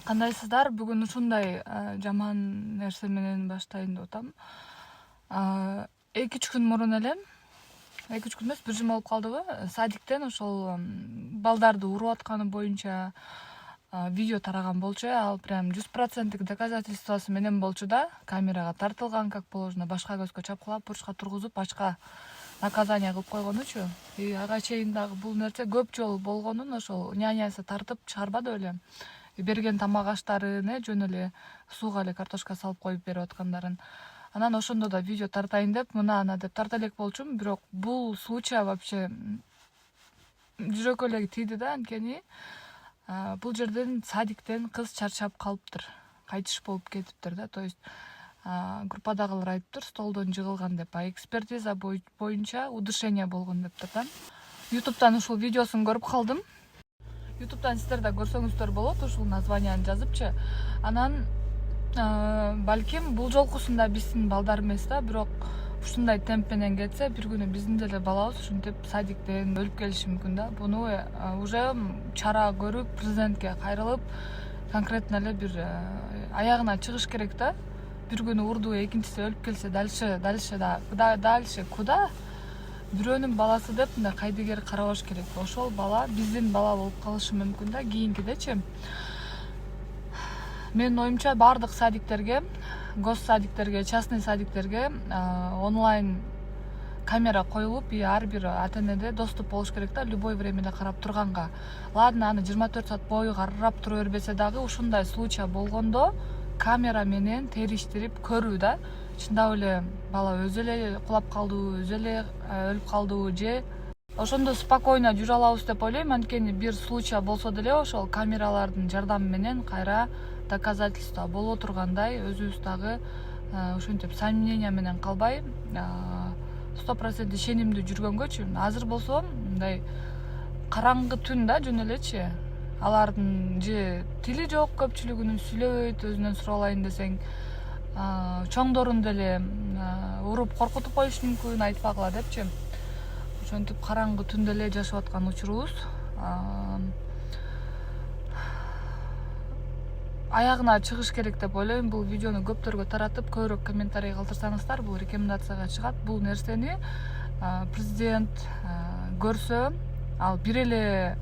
Кандайсыздар? Бүгүн ушундай жаман нерсе менен баштайын деп атам. 2-3 күн мурун эле, 2-3 күн эмес, 1 жума болуп калдыбы, садиктен ошол балдарды уруп атканы боюнча видео тараган болчу. Ал прям 100% доказательствосы менен болчу да. Камерага тартылган, как положено, башка көзгө чапкылап, бурчка тургузуп, башка наказание кылып койгонучу. Ага чейин дагы бул нерсе көп жолу болгонун ошол нянясы тартып чыгарбады беле. Берген тамак аштарын жөн эле сууга эле картошка салып коюп берип аткандарын. Анан ошондо да видео тартайын деп, мына деп тарта элек болчумун, бирок бул случай вообще жүрөккө эле тийди да, анткени бул жерден садиктен кыз чарчап калыптыр, кайтыш болуп кетиптир да. То есть группадагылар айтыптыр, столдон жыгылган деп, экспертиза боюнча удушение болгон дептир да. YouTube'дан ушул видеосун көрүп калдым. YouTube'дан сиздер да көрсөңүздөр болот, ушул названияны жазыпчы. Анан балким бул жолкусунда биздин балдар эмес да, бирок ушундай темп менен кетсе, бир күнү биздин деле балабыз ушинтип садиктен өлүп келиши мүмкүн да. Буну уже чара көрүп, президентке кайрылып, конкретно эле бир аягына чыгыш керек да. Бир күнү урду, экинчиси өлүп келсе, дальше куда? Бирөөнүн баласы деп мындай кайдыгер карабаш керек. Ошол бала биздин бала болуп калышы мүмкүн да кийинкидечи. Менин оюмча баардык садиктерге, госсадиктерге, частный садиктерге онлайн камера коюлуп, ар бир ата энеде доступ болуш керек да, любой времяда карап турганга. Ладно, аны 24 саат бою карап тура бербесе дагы, ушундай случай болгондо камера менен териштирип көрүү да. Чындап эле бала өзү эле кулап калдыбы, өзү эле өлүп калдыбы же ошондо спокойно жүрө алабыз деп ойлойм. Анткени бир случай болсо деле ошол камералардын жардамы менен кайра доказательство боло тургандай, өзүбүз дагы ушинтип сомнение менен калбай 100% ишенимдүү жүргөнгөчү. Азыр болсо мындай караңгы түн да, жөн элечи. Алардын же тили жок, көпчүлүгүнүн сүйлөбөйт, өзүнөн суралайын десең. Чоңдорун деле уруп коркутуп коюшу мүмкүн, айтпагыла депчи. Ошентип караңгы түндө эле жашап аткан учурубуз. Аягына чыгыш керек деп ойлойм. Бул видеону көптөргө таратып, көбүрөөк комментарий калтырсаңыздар, бул рекомендацияга чыгат. Бул нерсени президент көрсө, ал бир эле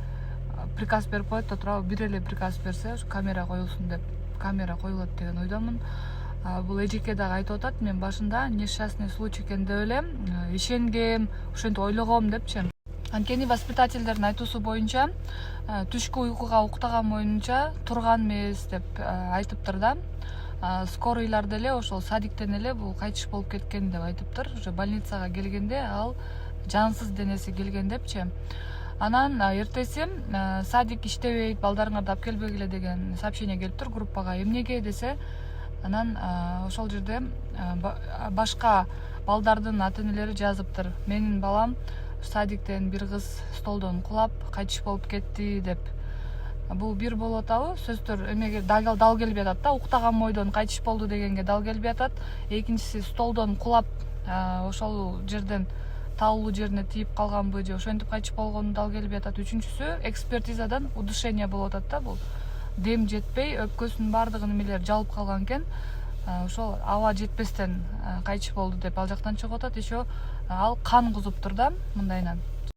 приказ берип коет да туурабы, бир эле приказ берсе, камера коюлсун деп, камера коюлат деген ойдомун. Бул эжеке дагы айтып атат, мен башында несчастный случай экен деп эле ишенгем, ошентип ойлогом депчи. Анткени воспитательдердин айтуусу боюнча түшкү уйкуга уктаган боюнча турган эмес деп айтыптыр да. Скорыйлар деле ошол садиктен эле бул кайтыш болуп кеткен деп айтыптыр. Уже больницага келгенде ал жансыз денеси келген депчи. Анан эртеси садик иштебейт, балдарыңарды алып келбегиле деген сообщение келиптир группага. Эмнеге десе, анан ошол жерде башка балдардын ата энелери жазыптыр. Менин балам садиктен бир кыз столдон кулап кайтыш болуп кетти деп. Бул бир болуп атабы? Сөздөр эмеге дал келбей атат да, уктаган бойдон кайтыш болду дегенге дал келбей атат. Экинчиси столдон кулап ошол жерден таулуу жерине тийип калганбы же ошентип кайтыш болгону дал келбей атат. Үчүнчүсү экспертизадан удушение болуп атат да, бул дем жетпей, өпкөсүнүн баардыгы немелер жалып калган экен. Ошол аба жетпестен кайтыш болду деп ал жактан чыгып атат. Еще ал кан кузуптур да, мындайынан.